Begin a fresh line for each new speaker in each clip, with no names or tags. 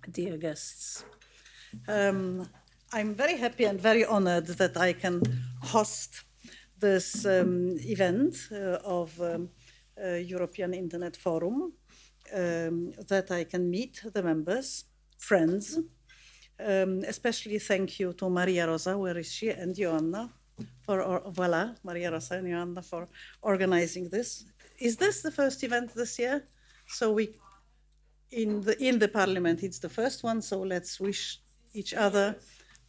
dear guests. I'm very happy and very honored that I can host this event of European Internet Forum, that I can meet the members, friends. Especially thank you to Maria Rosa, where is she, and Joanna, voila, Maria Rosa and Joanna for organizing this. Is this the first event this year? So we, in the Parliament, it's the first one, so let's wish each other,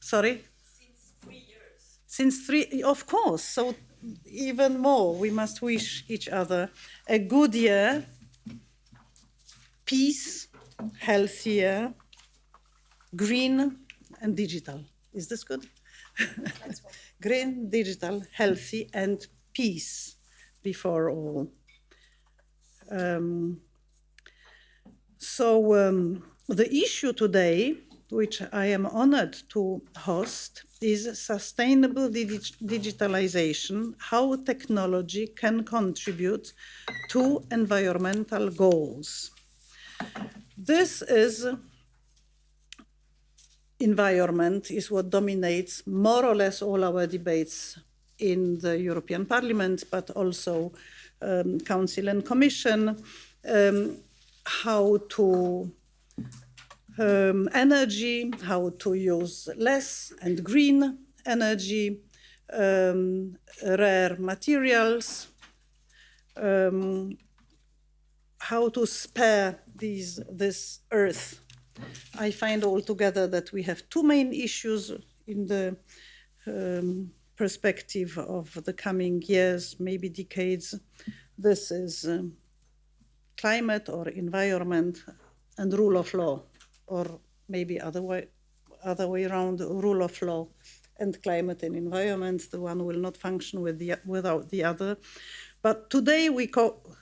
sorry? Since 3 years. Since 3, of course, so even more, we must wish each other a good year, peace, healthier, green and digital. Is this good? Green, digital, healthy, and peace before all. The issue today, which I am honored to host, is sustainable digitalization, how technology can contribute to environmental goals. This is environment is what dominates more or less all our debates in the European Parliament, but also Council and Commission, how to energy, how to use less and green energy, rare materials, how to spare this earth. I find altogether that we have two main issues in the perspective of the coming years, maybe decades. This is climate or environment and rule of law, or maybe other way around, rule of law and climate and environment. The one will not function without the other. But today we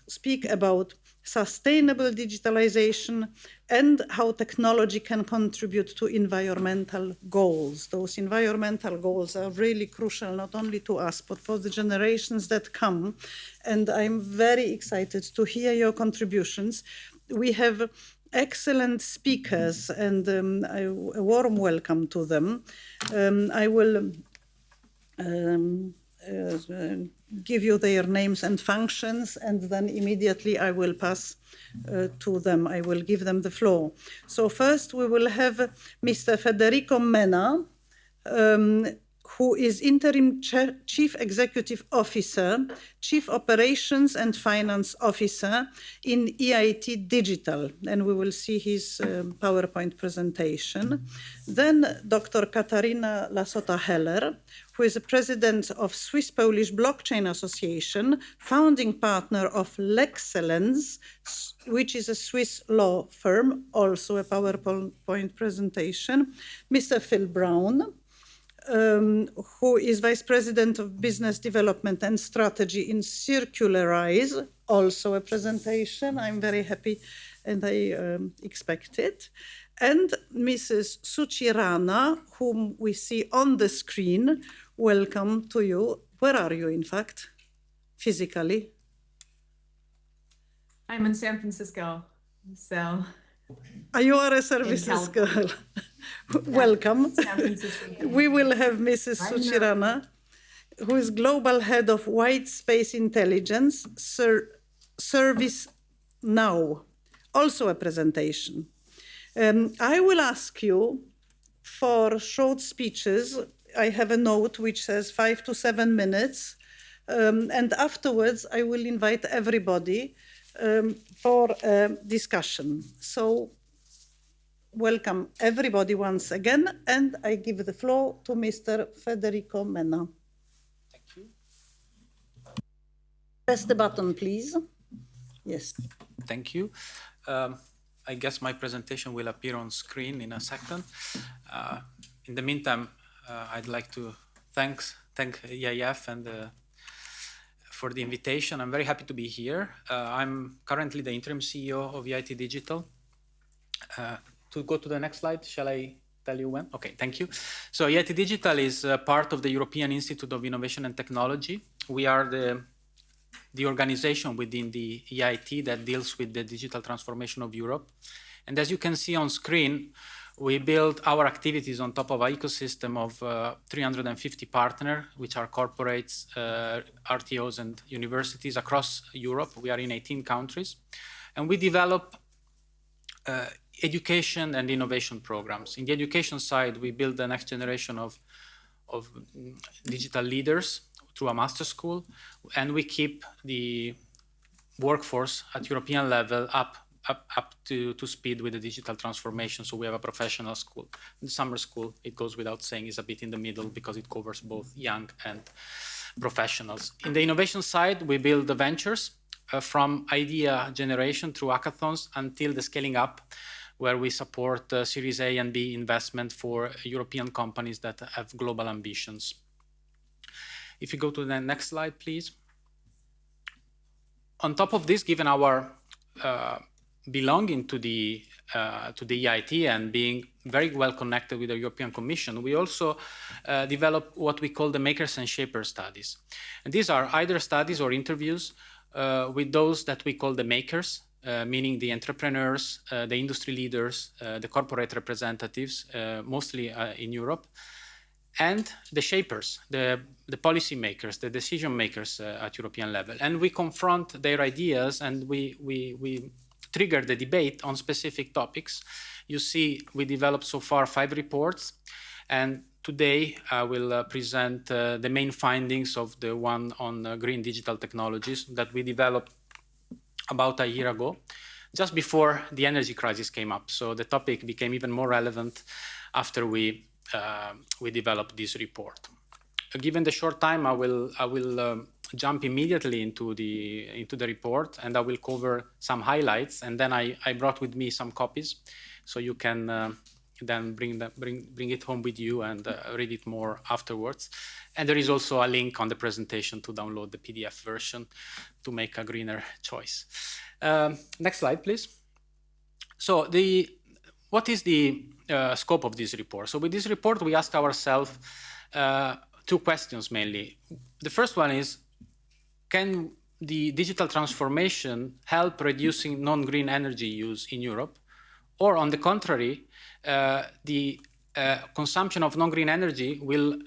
speak about sustainable digitalization and how technology can contribute to environmental goals. Those environmental goals are really crucial, not only to us, but for the generations that come. And I'm very excited to hear your contributions. We have excellent speakers, and a warm welcome to them. I will give you their names and functions, and then immediately I will pass to them. I will give them the floor. So first we will have Mr. Federico Menna, who is Interim Chief Executive Officer, Chief Operations and Finance Officer in EIT Digital, and we will see his PowerPoint presentation. Then Dr. Katharina Lasota, who is the President of Swiss-Polish Blockchain Association, founding partner of Lexcellence, which is a Swiss law firm, also a PowerPoint presentation. Mr. Phil Brown, who is Vice President of Business Development and Strategy in Circularise, also a presentation. I'm very happy and I expect it. And Mrs. Shuchi Rana, whom we see on the screen. Welcome to you. Where are you, in fact, physically?
I'm in San Francisco, so.
You are a services girl. Welcome. We will have Mrs. Shuchi Rana, who is Global Head of White Space Intelligence, ServiceNow, also a presentation. I will ask you for short speeches. I have a note which says 5 to 7 minutes, and afterwards I will invite everybody for a discussion. So welcome everybody once again, and I give the floor to Mr. Federico Menna.
Thank you.
Press the button, please. Yes.
Thank you. I guess my presentation will appear on screen in a second. In the meantime, I'd like to thank EIF and for the invitation. I'm very happy to be here. I'm currently the interim CEO of EIT Digital. To go to the next slide, shall I tell you when? Okay, thank you. So EIT Digital is part of the European Institute of Innovation and Technology. We are the the organization within the EIT that deals with the digital transformation of Europe. And as you can see on screen, we build our activities on top of an ecosystem of 350 partners, which are corporates, RTOs, and universities across Europe. We are in 18 countries. And we develop education and innovation programs. In the education side, we build the next generation of digital leaders through a master school, and we keep the workforce at European level up to speed with the digital transformation. So we have a professional school. The summer school, it goes without saying, is a bit in the middle because it covers both young and professionals. In the innovation side, we build the ventures from idea generation through hackathons until the scaling up, where we support Series A and B investment for European companies that have global ambitions. If you go to the next slide, please. On top of this, given our belonging to the EIT and being very well connected with the European Commission, we also develop what we call the makers and shapers studies. And these are either studies or interviews with those that we call the makers, meaning the entrepreneurs, the industry leaders, the corporate representatives, mostly in Europe, and the shapers, the policy makers, the decision makers at European level. And we confront their ideas and we trigger the debate on specific topics. You see, we developed so far 5 reports, and today I will present the main findings of the one on green digital technologies that we developed about a year ago, just before the energy crisis came up. So the topic became even more relevant after we developed this report. Given the short time, I will jump immediately into the report, and I will cover some highlights. And then I brought with me some copies, so you can then bring it home with you and read it more afterwards. And there is also a link on the presentation to download the PDF version to make a greener choice. Next slide, please. So what is the scope of this report? So with this report, we ask ourselves 2 questions mainly. The first one is, can the digital transformation help reducing non-green energy use in Europe? Or on the contrary, the consumption of non-green energy will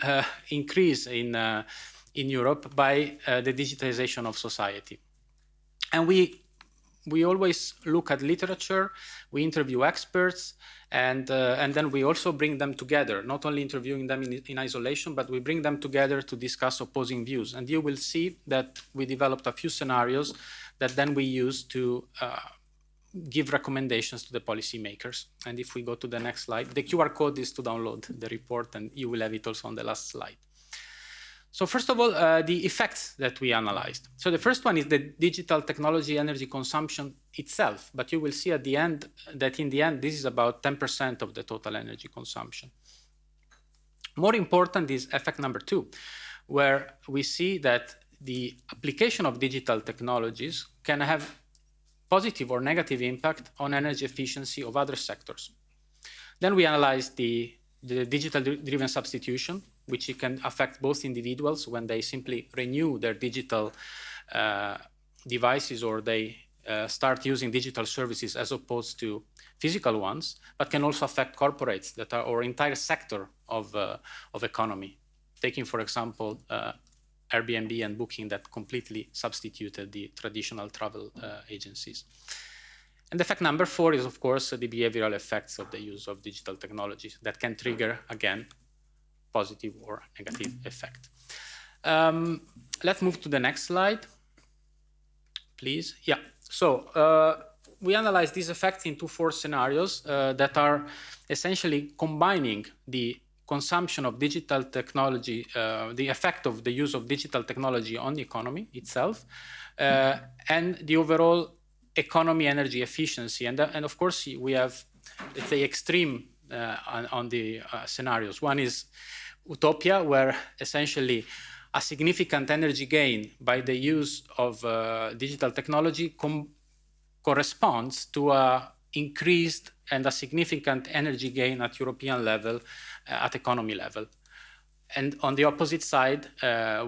increase in Europe by the digitalization of society. And we always look at literature, we interview experts, and then we also bring them together, not only interviewing them in isolation, but we bring them together to discuss opposing views. And you will see that we developed a few scenarios that then we use to give recommendations to the policymakers. And if we go to the next slide, the QR code is to download the report, and you will have it also on the last slide. So first of all, the effects that we analyzed. So the first one is the digital technology energy consumption itself, but you will see at the end that in the end, this is about 10% of the total energy consumption. More important is effect number 2, where we see that the application of digital technologies can have positive or negative impact on energy efficiency of other sectors. Then we analyzed the digital-driven substitution, which it can affect both individuals when they simply renew their digital devices or they start using digital services as opposed to physical ones, but can also affect corporates that are, or entire sector of economy. Taking, for example, Airbnb and Booking that completely substituted the traditional travel agencies. And effect number 4 is, of course, the behavioral effects of the use of digital technologies that can trigger, again, positive or negative effect. Let's move to the next slide, please. Yeah, so we analyzed these effects into 4 scenarios that are essentially combining the consumption of digital technology, the effect of the use of digital technology on the economy itself, and the overall economy energy efficiency. And of course, we have, let's say, extreme on the scenarios. One is utopia, where essentially a significant energy gain by the use of digital technology corresponds to a increased and a significant energy gain at European level, at economy level. And on the opposite side,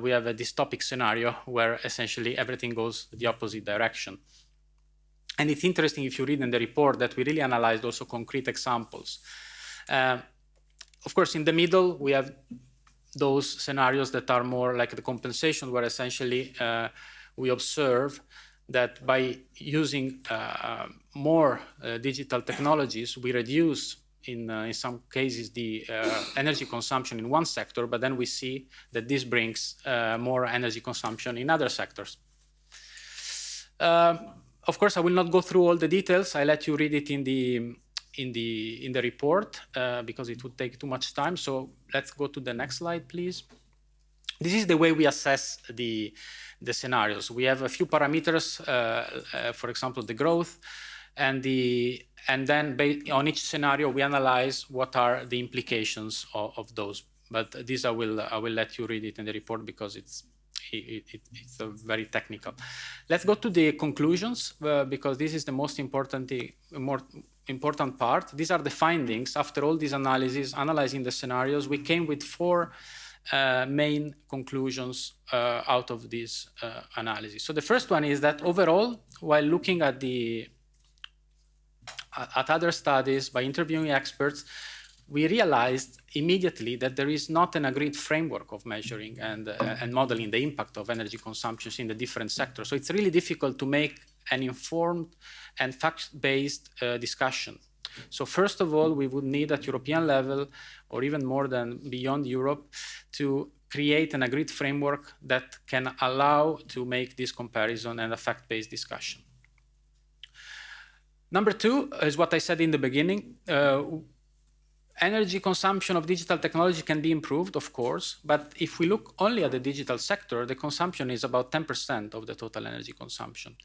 we have a dystopic scenario where essentially everything goes the opposite direction. And it's interesting if you read in the report that we really analyzed also concrete examples. Of course, in the middle, we have those scenarios that are more like the compensation, where essentially we observe that by using more digital technologies, we reduce in some cases the energy consumption in one sector, but then we see that this brings more energy consumption in other sectors. Of course, I will not go through all the details. I let you read it in the report because it would take too much time. So let's go to the next slide, please. This is the way we assess the scenarios. We have a few parameters, for example, the growth, and then on each scenario we analyze what are the implications of those. But this I will let you read it in the report because it's very technical. Let's go to the conclusions because this is the most important part. These are the findings. After all these analyses, analyzing the scenarios, we came with 4 main conclusions out of this analysis. So the first one is that overall, while looking at other studies, by interviewing experts, we realized immediately that there is not an agreed framework of measuring and modeling the impact of energy consumptions in the different sectors. So it's really difficult to make an informed and fact-based discussion. So first of all, we would need at European level, or even more than beyond Europe, to create an agreed framework that can allow to make this comparison and a fact-based discussion. Number 2 is what I said in the beginning. Energy consumption of digital technology can be improved, of course, but if we look only at the digital sector, the consumption is about 10% of the total energy consumption.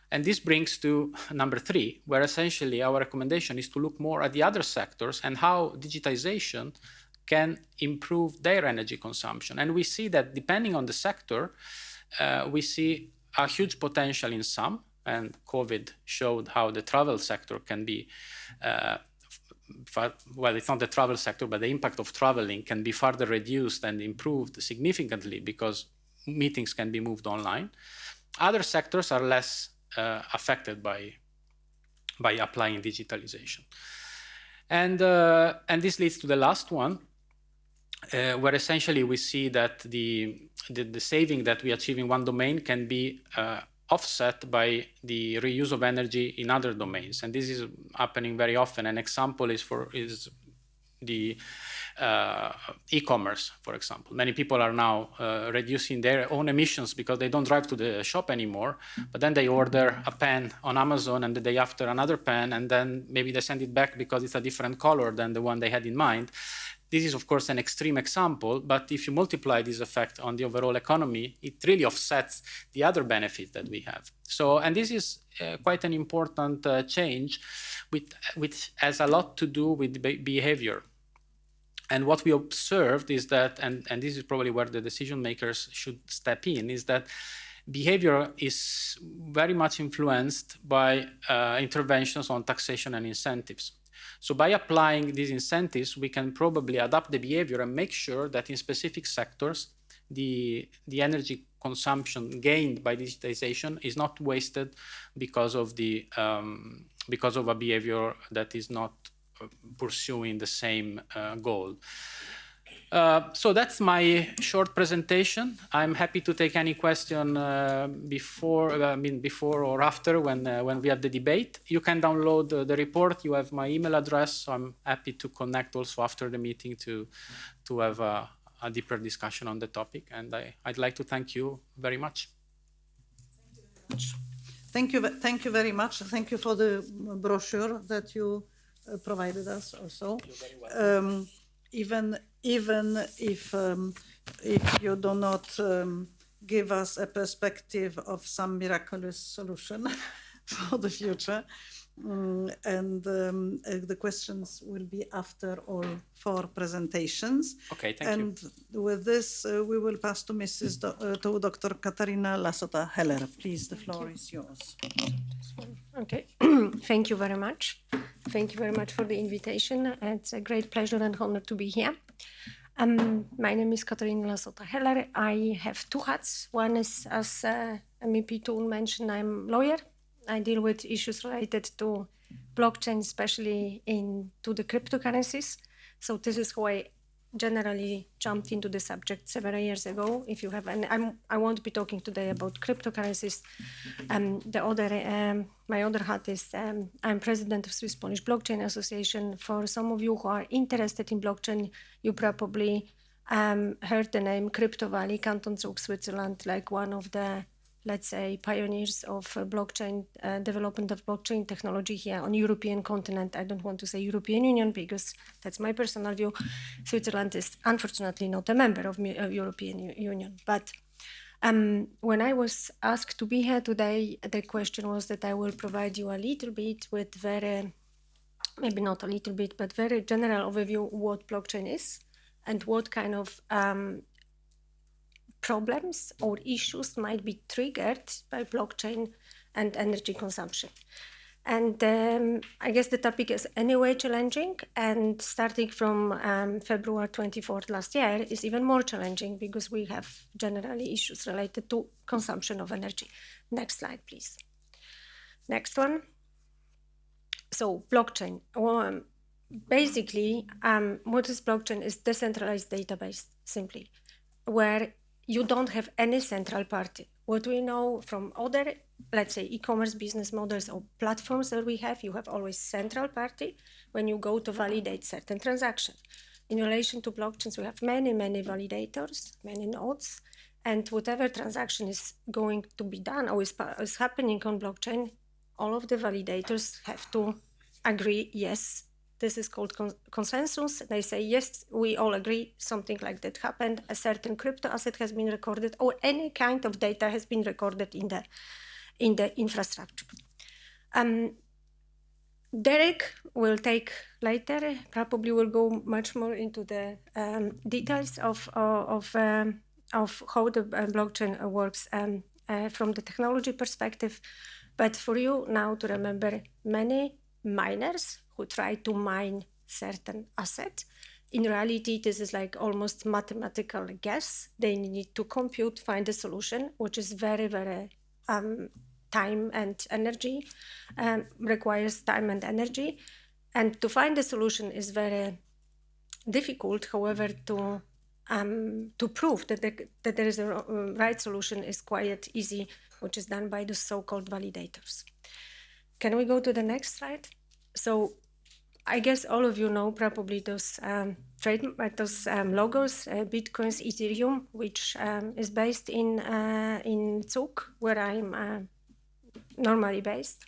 And this brings to number 3, where essentially our recommendation is to look more at the other sectors and how digitization can improve their energy consumption. And we see that depending on the sector, we see a huge potential in some, and COVID showed how the travel sector can be well, it's not the travel sector, but the impact of traveling can be further reduced and improved significantly because meetings can be moved online. Other sectors are less affected by applying digitalization. And this leads to the last one, where essentially we see that the saving that we achieve in one domain can be offset by the reuse of energy in other domains, and this is happening very often. An example is the e-commerce, for example. Many people are now reducing their own emissions because they don't drive to the shop anymore, but then they order a pen on Amazon and the day after another pen, and then maybe they send it back because it's a different color than the one they had in mind. This is, of course, an extreme example, but if you multiply this effect on the overall economy, it really offsets the other benefits that we have. So, and this is quite an important change, which has a lot to do with behavior. And what we observed is that, and this is probably where the decision makers should step in, is that behavior is very much influenced by interventions on taxation and incentives. So by applying these incentives, we can probably adapt the behavior and make sure that in specific sectors, the energy consumption gained by digitization is not wasted because of a behavior that is not pursuing the same goal. So that's my short presentation. I'm happy to take any question before or after when we have the debate. You can download the report. You have my email address. So I'm happy to connect also after the meeting to have a deeper discussion on the topic. And I'd like to thank you very much.
Thank you very much. Thank you for the brochure that you provided us also.
You're very welcome.
Even if you do not give us a perspective of some miraculous solution for the future, and the questions will be after all 4 presentations.
Okay, thank you.
And with this, we will pass to to Dr. Katharina Lasota Heller. Please, the floor is yours.
Okay, thank you very much. Thank you very much for the invitation. It's a great pleasure and honor to be here. My name is Katharina Lasota. I have two hats. One is, as MEP Thun mentioned, I'm a lawyer. I deal with issues related to blockchain, especially into the cryptocurrencies. So this is how I generally jumped into the subject several years ago. If you have, and I won't be talking today about cryptocurrencies. My other hat is I'm president of Swiss Polish Blockchain Association. For some of you who are interested in blockchain, you probably heard the name Crypto Valley, Canton Zug, Switzerland, like one of the, let's say, pioneers of blockchain development of blockchain technology here on European continent. I don't want to say European Union because that's my personal view. Switzerland is unfortunately not a member of European Union. But when I was asked to be here today, the question was that I will provide you a little bit with very, maybe not a little bit, but very general overview what blockchain is and what kind of problems or issues might be triggered by blockchain and energy consumption. And I guess the topic is anyway challenging, and starting from February 24th last year is even more challenging because we have generally issues related to consumption of energy. Next slide, please. Next one. So blockchain. Basically, what is blockchain is decentralized database, simply, where you don't have any central party. What we know from other, let's say, e-commerce business models or platforms that we have, you have always central party when you go to validate certain transactions. In relation to blockchains, we have many, many validators, many nodes, and whatever transaction is going to be done or is happening on blockchain, all of the validators have to agree, yes, this is called consensus. They say, yes, we all agree something like that happened. A certain crypto asset has been recorded, or any kind of data has been recorded in the infrastructure. Derek will take later, probably will go much more into the details of how the blockchain works from the technology perspective. But for you now to remember, many miners who try to mine certain assets. In reality, this is like almost mathematical guess. They need to compute, find a solution, which is very, very time and energy, requires time and energy. And to find a solution is very difficult. However, to prove that there is a right solution is quite easy, which is done by the so-called validators. Can we go to the next slide? So I guess all of you know probably those logos, Bitcoins, Ethereum, which is based in Zug, where I'm normally based.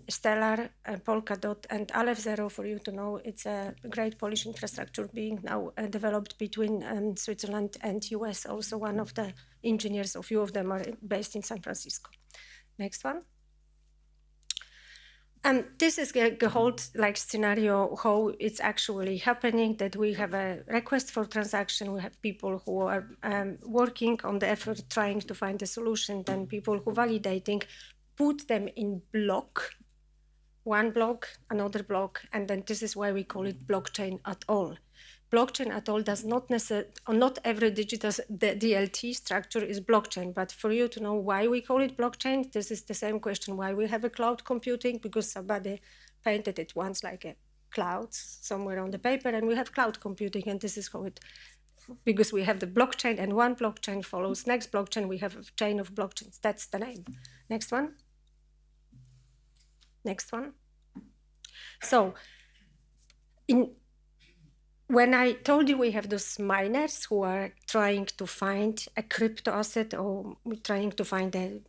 Stellar, Polkadot, and Aleph Zero, for you to know, it's a great Polish infrastructure being now developed between Switzerland and US. Also, one of the engineers, a few of them are based in San Francisco. Next one. And this is the whole scenario, how it's actually happening, that we have a request for transaction, we have people who are working on the effort, trying to find a solution, then people who validating, put them in block, one block, another block, and then this is why we call it blockchain at all. Blockchain at all does not necessarily, not every digital DLT structure is blockchain, but for you to know why we call it blockchain, this is the same question why we have a cloud computing, because somebody painted it once like a cloud somewhere on the paper, and we have cloud computing, and this is how it, because we have the blockchain and one blockchain follows next blockchain, we have a chain of blockchains. That's the name. Next one. Next one. So, when I told you we have those miners who are trying to find a crypto asset or trying to find a,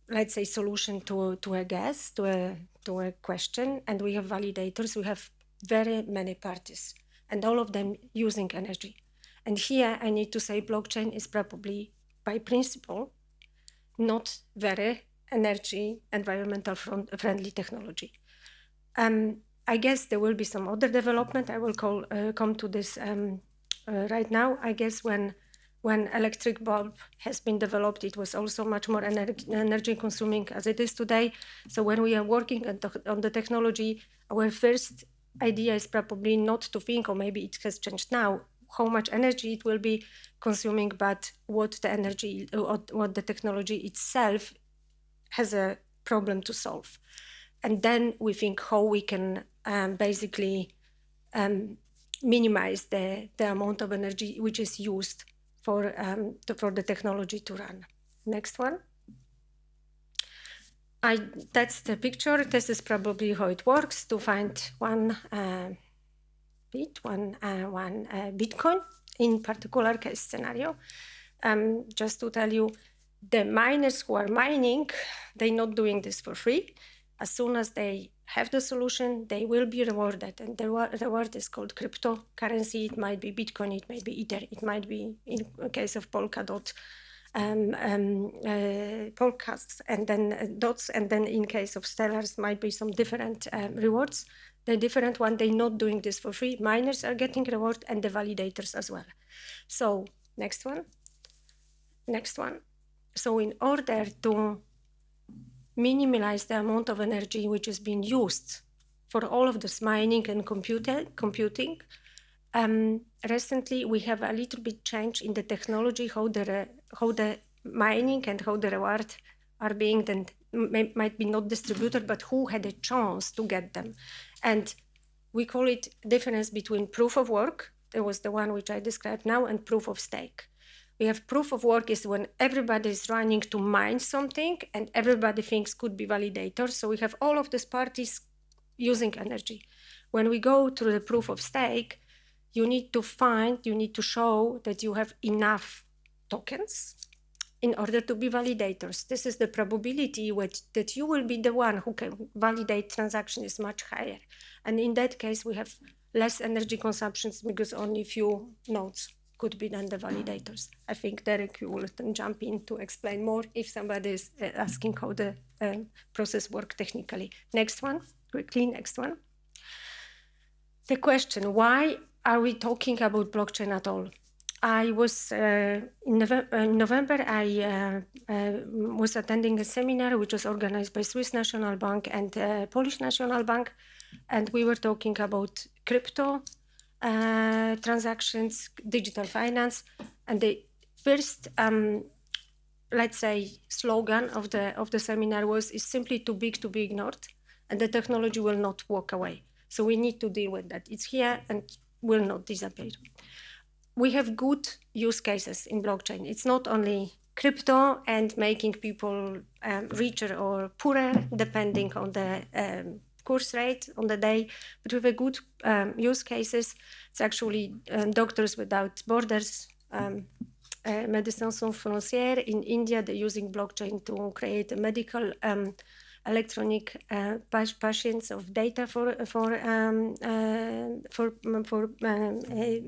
let's say, solution to a guess, to a question, and we have validators, we have very many parties, and all of them using energy. And here I need to say blockchain is probably, by principle, not very energy, environmental friendly technology. I guess there will be some other development. I will come to this right now. I guess when electric bulb has been developed, it was also much more energy consuming as it is today. So when we are working on the technology, our first idea is probably not to think, or maybe it has changed now, how much energy it will be consuming, but what the energy, what the technology itself has a problem to solve. And then we think how we can basically minimize the amount of energy which is used for the technology to run. Next one. That's the picture. This is probably how it works to find one Bitcoin in particular case scenario. Just to tell you, the miners who are mining, they're not doing this for free. As soon as they have the solution, they will be rewarded. And the reward is called cryptocurrency. It might be Bitcoin, it may be Ether, it might be, in case of Polkadot, Polkas, and then dots, and then in case of Stellars might be some different rewards. The different one, they're not doing this for free. Miners are getting reward and the validators as well. So next one. So in order to minimize the amount of energy which is being used for all of this mining and computing, recently we have a little bit change in the technology, how the mining and how the reward are being then might be not distributed, but who had a chance to get them. And we call it difference between proof of work, that was the one which I described now, and proof of stake. We have proof of work is when everybody is running to mine something and everybody thinks could be validators. So we have all of these parties using energy. When we go to the proof of stake, you need to show that you have enough tokens in order to be validators. This is the probability that you will be the one who can validate transaction is much higher. And in that case, we have less energy consumptions because only few nodes could be then the validators. I think Derek, you will then jump in to explain more if somebody is asking how the process works technically. Next one, quickly, next one. The question, why are we talking about blockchain at all? I was, in November, I was attending a seminar which was organized by Swiss National Bank and Polish National Bank, and we were talking about crypto transactions, digital finance, and the first, let's say, slogan of the seminar was, is simply too big to be ignored, and the technology will not walk away. So we need to deal with that. It's here and will not disappear. We have good use cases in blockchain. It's not only crypto and making people richer or poorer, depending on the course rate on the day, but we have good use cases. It's actually Doctors Without Borders, Médecins Sans Frontières in India. They're using blockchain to create a medical electronic patients of data for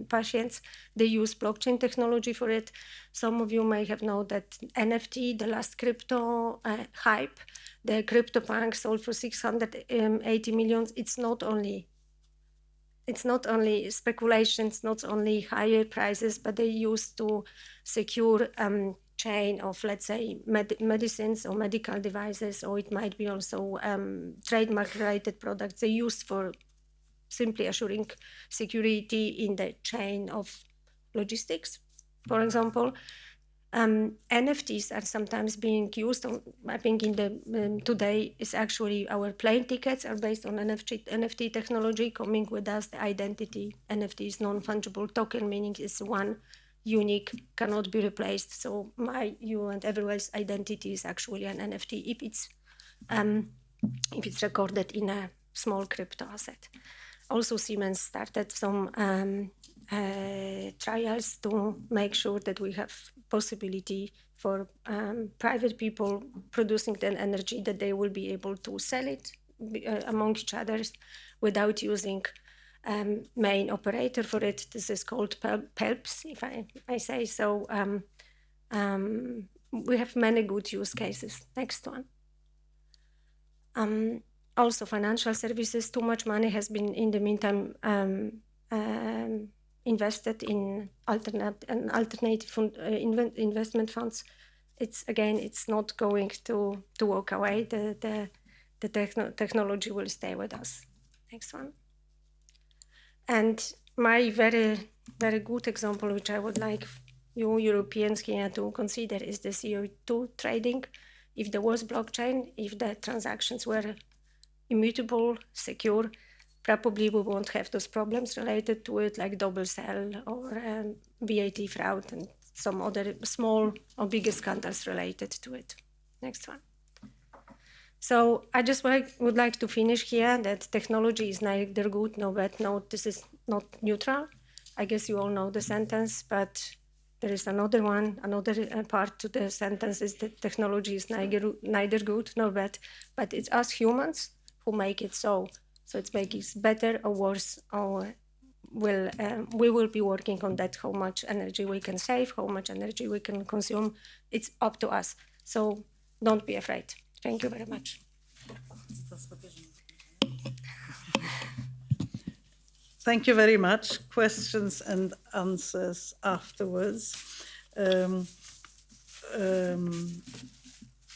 patients. They use blockchain technology for it. Some of you may have known that NFT, the last crypto hype, the CryptoPunk sold for 680 million. It's not only speculations, not only higher prices, but they used to secure chain of, let's say, medicines or medical devices, or it might be also trademark-related products they used for simply assuring security in the chain of logistics, for example. NFTs are sometimes being used. I think in the today is actually our plane tickets are based on NFT technology coming with us. The identity NFT is non-fungible token, meaning it's one unique, cannot be replaced. So you and everyone's identity is actually an NFT if it's recorded in a small crypto asset. Also, Siemens started some trials to make sure that we have possibility for private people producing the energy, that they will be able to sell it among each other without using main operator for it. This is called PELPs, if I say so. We have many good use cases. Next one. Also, financial services. Too much money has been, in the meantime, invested in alternative investment funds. It's not going to walk away. The technology will stay with us. Next one. And my very, very good example, which I would like you Europeans here to consider, is the CO2 trading. If there was blockchain, if the transactions were immutable, secure, probably we won't have those problems related to it, like double sell or VAT fraud and some other small or bigger scandals related to it. Next one. So I just would like to finish here that technology is neither good nor bad. No, this is not neutral. I guess you all know the sentence, but there is another one, another part to the sentence is that technology is neither good nor bad, but it's us humans who make it so. So it's making it better or worse, or we will be working on that, how much energy we can save, how much energy we can consume. It's up to us. So don't be afraid. Thank you very much.
Thank you very much. Questions and answers afterwards.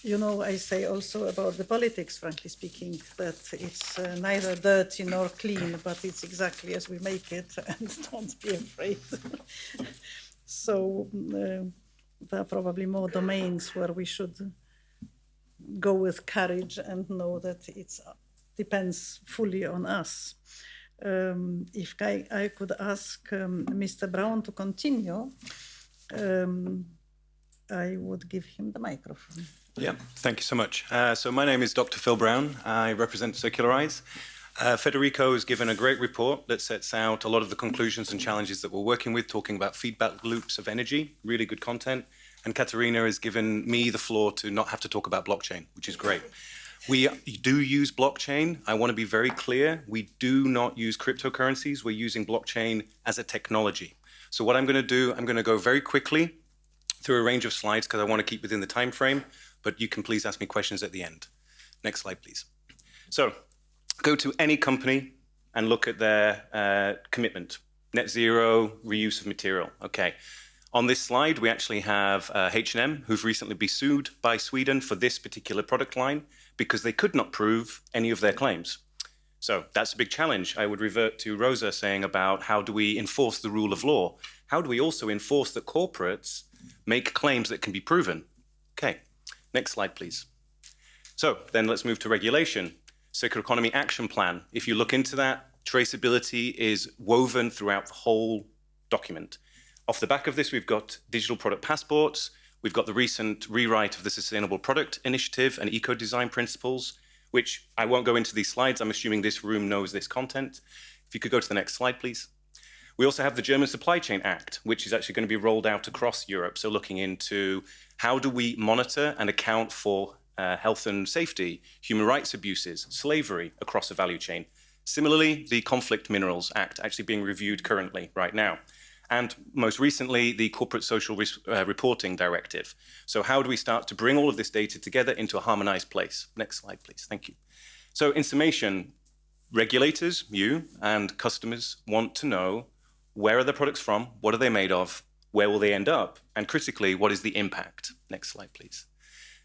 You know, I say also about the politics, frankly speaking, that it's neither dirty nor clean, but it's exactly as we make it, and don't be afraid. So there are probably more domains where we should go with courage and know that it depends fully on us. If I could ask Mr. Brown to continue, I would give him the microphone.
Yeah, thank you so much. So my name is Dr. Phil Brown. I represent Circularise. Federico has given a great report that sets out a lot of the conclusions and challenges that we're working with, talking about feedback loops of energy, really good content. And Katharina has given me the floor to not have to talk about blockchain, which is great. We do use blockchain. I want to be very clear. We do not use cryptocurrencies. We're using blockchain as a technology. So what I'm going to do, I'm going to go very quickly through a range of slides because I want to keep within the time frame, but you can please ask me questions at the end. Next slide, please. So go to any company and look at their commitment. Net zero, reuse of material. Okay. On this slide, we actually have H&M, who've recently been sued by Sweden for this particular product line because they could not prove any of their claims. So that's a big challenge. I would revert to Roza saying about how do we enforce the rule of law? How do we also enforce that corporates make claims that can be proven? Okay, next slide, please. So then let's move to regulation. Circular Economy Action Plan. If you look into that, traceability is woven throughout the whole document. Off the back of this, we've got digital product passports. We've got the recent rewrite of the Sustainable Product Initiative and eco-design principles, which I won't go into these slides. I'm assuming this room knows this content. If you could go to the next slide, please. We also have the German Supply Chain Act, which is actually going to be rolled out across Europe. So looking into how do we monitor and account for health and safety, human rights abuses, slavery across the value chain. Similarly, the Conflict Minerals Act actually being reviewed currently right now. And most recently, the Corporate Social Reporting Directive. So how do we start to bring all of this data together into a harmonized place? Next slide, please. Thank you. So in summation, regulators, you and customers want to know where are the products from, what are they made of, where will they end up, and critically, what is the impact? Next slide, please.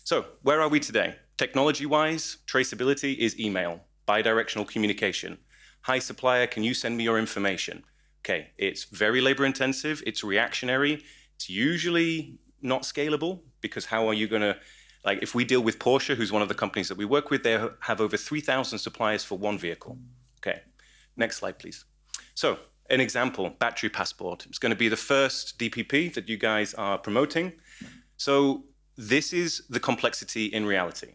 So where are we today? Technology-wise, traceability is email, bidirectional communication. Hi, supplier, can you send me your information? Okay, it's very labor intensive, it's reactionary, it's usually not scalable because how are you going to, like if we deal with Porsche, who's one of the companies that we work with, they have over 3,000 suppliers for one vehicle. Okay, next slide, please. So an example, battery passport. It's going to be the first DPP that you guys are promoting. So this is the complexity in reality.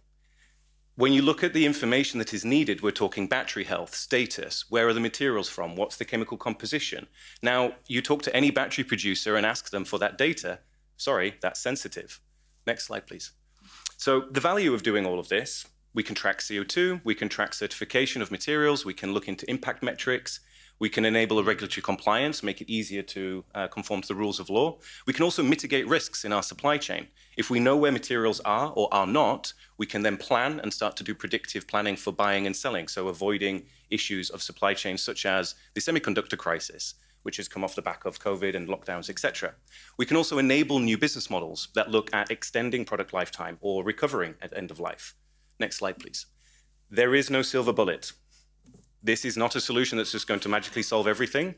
When you look at the information that is needed, we're talking battery health, status, where are the materials from, what's the chemical composition? Now, you talk to any battery producer and ask them for that data. Sorry, that's sensitive. Next slide, please. So the value of doing all of this, we can track CO2, we can track certification of materials, we can look into impact metrics, we can enable a regulatory compliance, make it easier to conform to the rules of law. We can also mitigate risks in our supply chain. If we know where materials are or are not, we can then plan and start to do predictive planning for buying and selling, so avoiding issues of supply chain such as the semiconductor crisis, which has come off the back of COVID and lockdowns, etc. We can also enable new business models that look at extending product lifetime or recovering at end of life. Next slide, please. There is no silver bullet. This is not a solution that's just going to magically solve everything.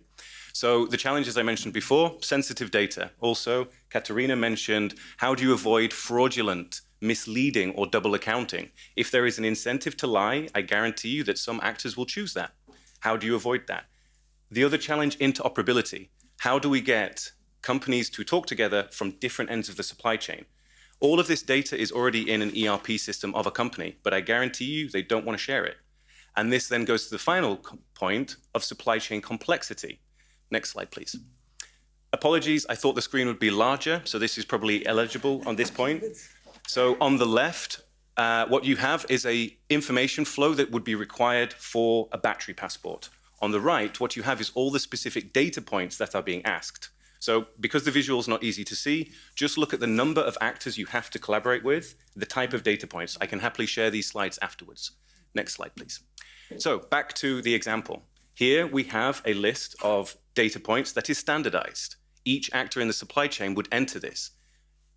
So the challenges I mentioned before, sensitive data. Also, Katharina mentioned, how do you avoid fraudulent, misleading, or double accounting? If there is an incentive to lie, I guarantee you that some actors will choose that. How do you avoid that? The other challenge, interoperability. How do we get companies to talk together from different ends of the supply chain? All of this data is already in an ERP system of a company, but I guarantee you they don't want to share it. And this then goes to the final point of supply chain complexity. Next slide, please. Apologies, I thought the screen would be larger, so this is probably eligible on this point. So on the left, what you have is an information flow that would be required for a battery passport. On the right, what you have is all the specific data points that are being asked. So because the visual is not easy to see, just look at the number of actors you have to collaborate with, the type of data points. I can happily share these slides afterwards. Next slide, please. So back to the example. Here we have a list of data points that is standardized. Each actor in the supply chain would enter this.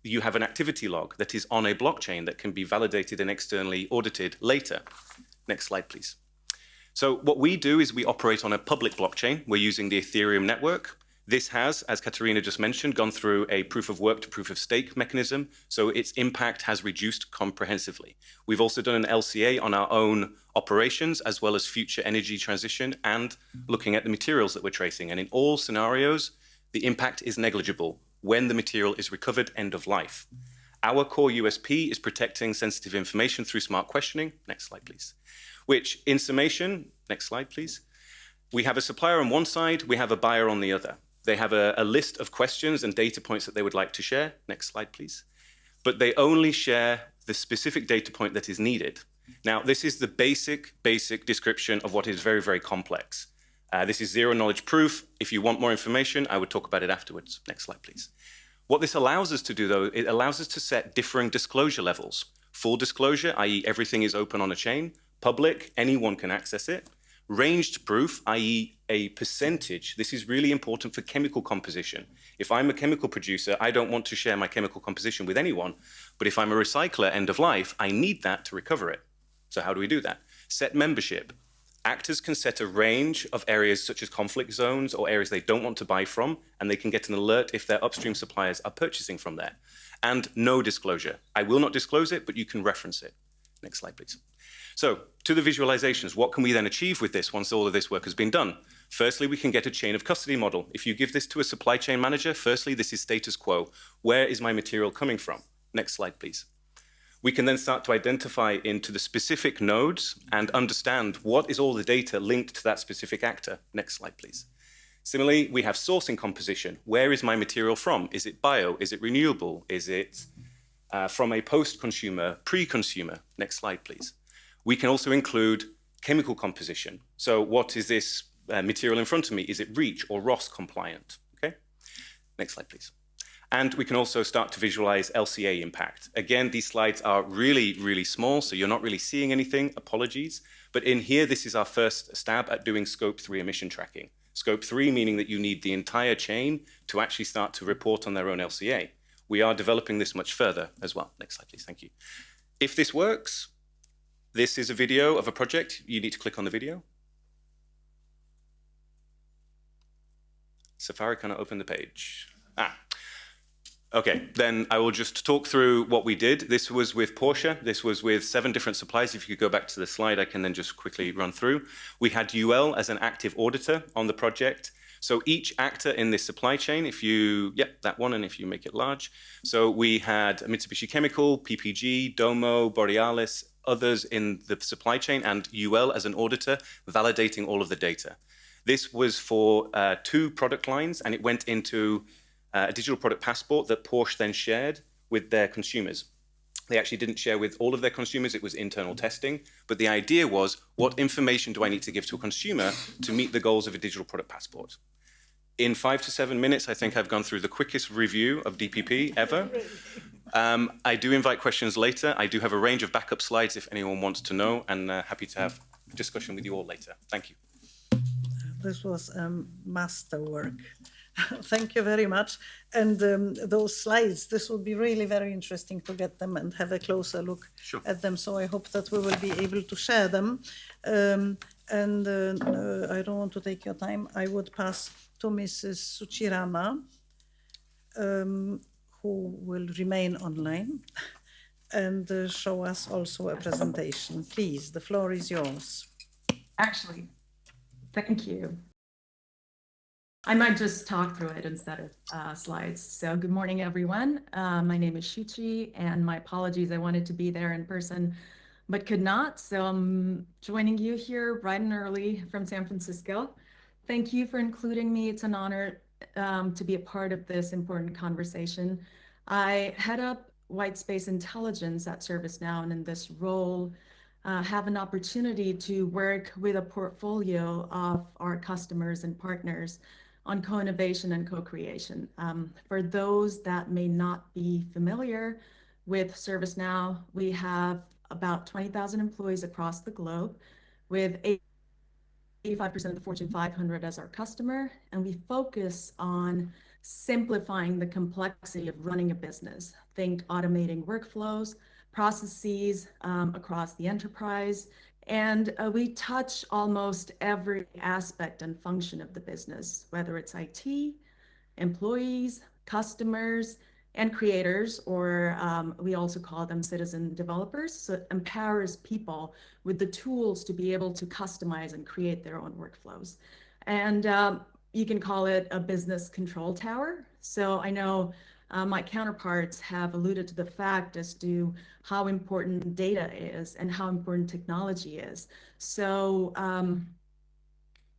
You have an activity log that is on a blockchain that can be validated and externally audited later. Next slide, please. So what we do is we operate on a public blockchain. We're using the Ethereum network. This has, as Katharina just mentioned, gone through a proof of work to proof of stake mechanism, so its impact has reduced comprehensively. We've also done an LCA on our own operations, as well as future energy transition and looking at the materials that we're tracing. And in all scenarios, the impact is negligible when the material is recovered end of life. Our core USP is protecting sensitive information through smart questioning. Next slide, please. Which, in summation, next slide, please. We have a supplier on one side, we have a buyer on the other. They have a list of questions and data points that they would like to share. Next slide, please. But they only share the specific data point that is needed. Now, this is the basic description of what is very, very complex. This is zero knowledge proof. If you want more information, I would talk about it afterwards. Next slide, please. What this allows us to do, though, it allows us to set differing disclosure levels. Full disclosure, i.e. everything is open on a chain. Public, anyone can access it. Ranged proof, i.e. a percentage. This is really important for chemical composition. If I'm a chemical producer, I don't want to share my chemical composition with anyone. But if I'm a recycler, end of life, I need that to recover it. So how do we do that? Set membership. Actors can set a range of areas such as conflict zones or areas they don't want to buy from, and they can get an alert if their upstream suppliers are purchasing from there. And no disclosure. I will not disclose it, but you can reference it. Next slide, please. So, to the visualizations, what can we then achieve with this once all of this work has been done? Firstly, we can get a chain of custody model. If you give this to a supply chain manager, firstly, this is status quo. Where is my material coming from? Next slide, please. We can then start to identify into the specific nodes and understand what is all the data linked to that specific actor. Next slide, please. Similarly, we have sourcing composition. Where is my material from? Is it bio? Is it renewable? Is it from a post-consumer, pre-consumer? Next slide, please. We can also include chemical composition. So what is this material in front of me? Is it REACH or ROS compliant? Okay. Next slide, please. And we can also start to visualize LCA impact. Again, these slides are really, really small, so you're not really seeing anything. Apologies. But in here, this is our first stab at doing Scope 3 emission tracking. Scope 3 meaning that you need the entire chain to actually start to report on their own LCA. We are developing this much further as well. Next slide, please. Thank you. If this works, this is a video of a project. You need to click on the video. Safari cannot open the page. Okay, then I will just talk through what we did. This was with Porsche. This was with 7 different suppliers. If you could go back to the slide, I can then just quickly run through. We had UL as an active auditor on the project. So each actor in this supply chain, if you, that one, and if you make it large. So we had Mitsubishi Chemical, PPG, Domo, Borealis, others in the supply chain, and UL as an auditor validating all of the data. This was for 2 product lines, and it went into a digital product passport that Porsche then shared with their consumers. They actually didn't share with all of their consumers, it was internal testing, but the idea was, what information do I need to give to a consumer to meet the goals of a digital product passport? In 5 to 7 minutes, I think I've gone through the quickest review of DPP ever. I do invite questions later. I do have a range of backup slides if anyone wants to know, and happy to have a discussion with you all later. Thank you.
This was masterwork. Thank you very much. And those slides, this will be really very interesting to get them and have a closer look at them. So I hope that we will be able to share them. And I don't want to take your time. I would pass to Mrs. Shuchi Rana, who will remain online and show us also a presentation. Please, the floor is yours.
Actually, thank you. I might just talk through it instead of slides. So good morning, everyone. My name is Shuchi, and my apologies. I wanted to be there in person, but could not. So I'm joining you here bright and early from San Francisco. Thank you for including me. It's an honor to be a part of this important conversation. I head up white space intelligence at ServiceNow, and in this role, have an opportunity to work with a portfolio of our customers and partners on co-innovation and co-creation. For those that may not be familiar with ServiceNow, we have about 20,000 employees across the globe, with 85% of the Fortune 500 as our customer, and we focus on simplifying the complexity of running a business. Think automating workflows, processes across the enterprise, and we touch almost every aspect and function of the business, whether it's IT, employees, customers, and creators, or we also call them citizen developers. So it empowers people with the tools to be able to customize and create their own workflows. And you can call it a business control tower. So I know my counterparts have alluded to the fact as to how important data is and how important technology is. So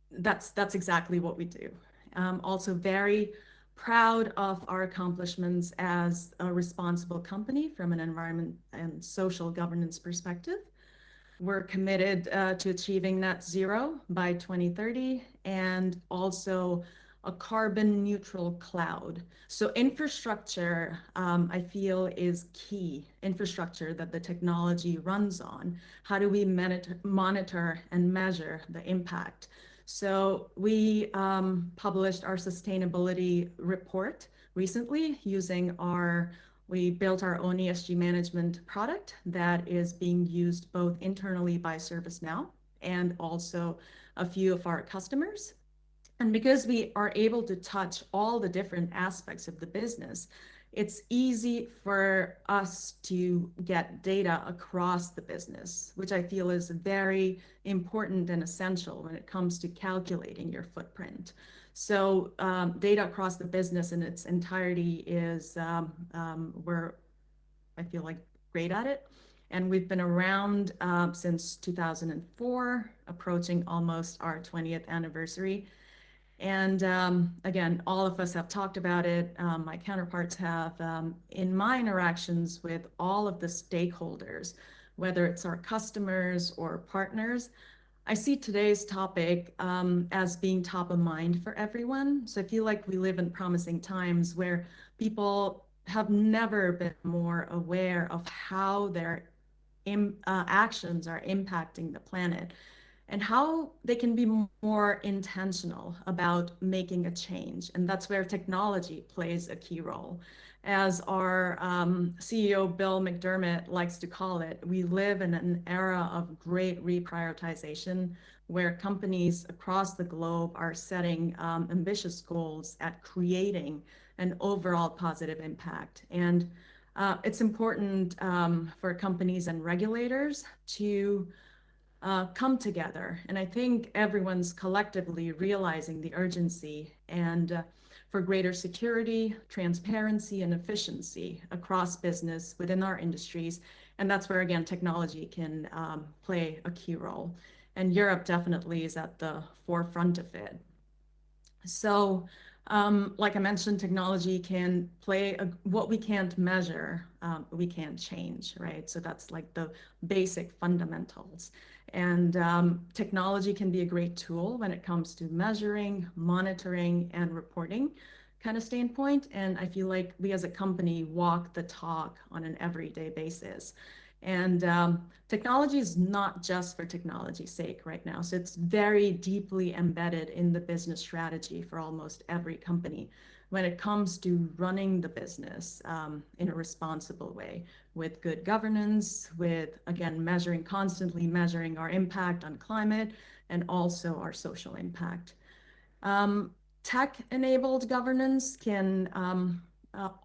that's exactly what we do. Also very proud of our accomplishments as a responsible company from an environment and social governance perspective. We're committed to achieving net zero by 2030 and also a carbon neutral cloud. So infrastructure, I feel, is key. Infrastructure that the technology runs on. How do we monitor and measure the impact? So we published our sustainability report recently using we built our own ESG management product that is being used both internally by ServiceNow and also a few of our customers. And because we are able to touch all the different aspects of the business, it's easy for us to get data across the business, which I feel is very important and essential when it comes to calculating your footprint. So data across the business in its entirety is we're, I feel like, great at it. And we've been around since 2004, approaching almost our 20th anniversary. And again, all of us have talked about it. My counterparts have, in my interactions with all of the stakeholders, whether it's our customers or partners, I see today's topic as being top of mind for everyone. So I feel like we live in promising times where people have never been more aware of how their actions are impacting the planet and how they can be more intentional about making a change. And that's where technology plays a key role. As our CEO, Bill McDermott, likes to call it, we live in an era of great reprioritization where companies across the globe are setting ambitious goals at creating an overall positive impact. And it's important for companies and regulators to come together. And I think everyone's collectively realizing the urgency and for greater security, transparency, and efficiency across business within our industries. And that's where, again, technology can play a key role. And Europe definitely is at the forefront of it. So like I mentioned, technology can play what we can't measure, we can't change, right? So that's like the basic fundamentals. And technology can be a great tool when it comes to measuring, monitoring, and reporting kind of standpoint. And I feel like we as a company walk the talk on an everyday basis. And technology is not just for technology's sake right now. So it's very deeply embedded in the business strategy for almost every company when it comes to running the business in a responsible way with good governance, with, again, constantly measuring our impact on climate, and also our social impact. Tech-enabled governance can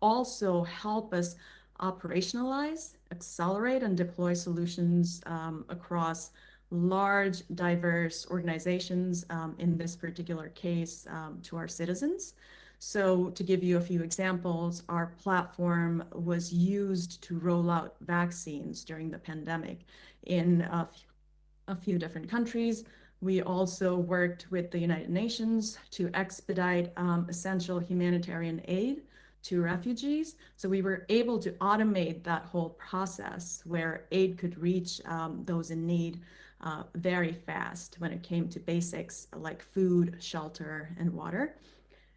also help us operationalize, accelerate, and deploy solutions across large, diverse organizations, in this particular case, to our citizens. So to give you a few examples, our platform was used to roll out vaccines during the pandemic in a few different countries. We also worked with the United Nations to expedite essential humanitarian aid to refugees. So we were able to automate that whole process where aid could reach those in need very fast when it came to basics like food, shelter, and water.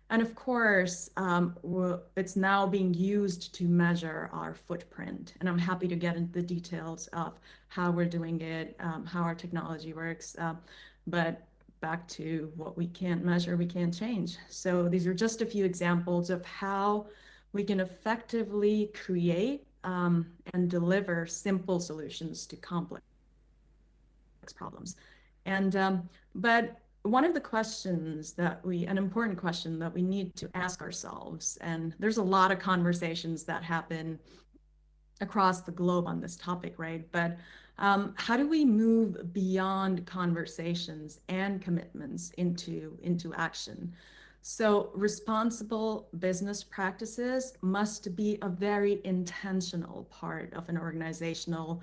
And of course, it's now being used to measure our footprint. And I'm happy to get into the details of how we're doing it, how our technology works. But back to what we can't measure, we can't change. So these are just a few examples of how we can effectively create and deliver simple solutions to complex problems. And but one of the questions that an important question that we need to ask ourselves, and there's a lot of conversations that happen across the globe on this topic, right? But how do we move beyond conversations and commitments into action? So responsible business practices must be a very intentional part of an organizational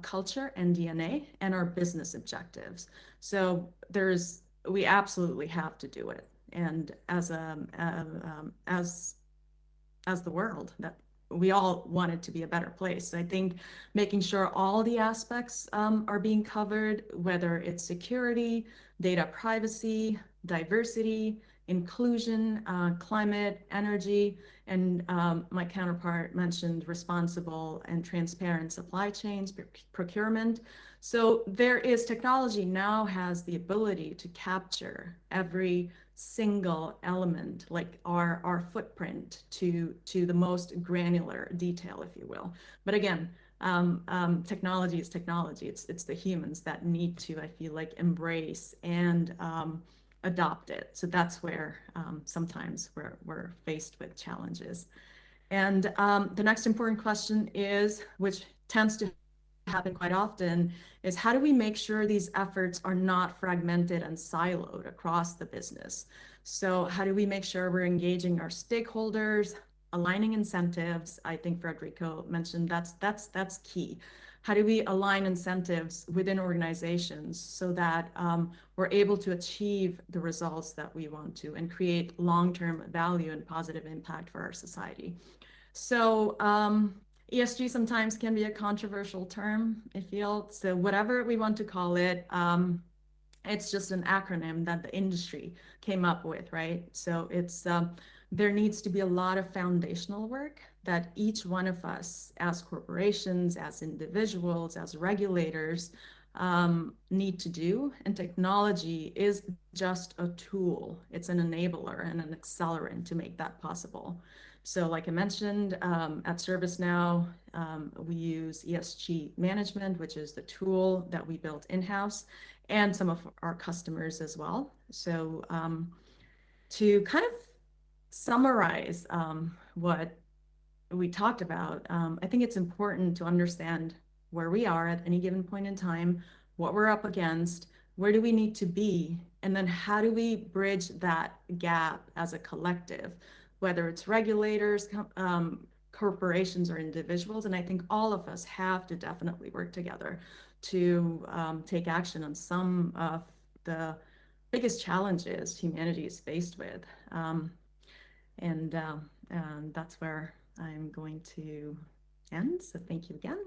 culture and DNA and our business objectives. So we absolutely have to do it. And as the world, that we all want it to be a better place. I think making sure all the aspects are being covered, whether it's security, data privacy, diversity, inclusion, climate, energy, and my counterpart mentioned responsible and transparent supply chains, procurement. So technology now has the ability to capture every single element, like our footprint, to the most granular detail, if you will. But again, technology is technology. It's the humans that need to, I feel like, embrace and adopt it. So that's where sometimes we're faced with challenges. And the next important question is, which tends to happen quite often, is how do we make sure these efforts are not fragmented and siloed across the business? So how do we make sure we're engaging our stakeholders, aligning incentives? I think Federico mentioned that's key. How do we align incentives within organizations so that we're able to achieve the results that we want to and create long-term value and positive impact for our society? So ESG sometimes can be a controversial term, I feel. So whatever we want to call it, it's just an acronym that the industry came up with, right? So there needs to be a lot of foundational work that each one of us as corporations, as individuals, as regulators need to do. And technology is just a tool. It's an enabler and an accelerant to make that possible. So like I mentioned, at ServiceNow, we use ESG management, which is the tool that we built in-house, and some of our customers as well. So to kind of summarize what we talked about, I think it's important to understand where we are at any given point in time, what we're up against, where do we need to be, and then how do we bridge that gap as a collective, whether it's regulators, corporations, or individuals. And I think all of us have to definitely work together to take action on some of the biggest challenges humanity is faced with. And that's where I'm going to end. So thank you again.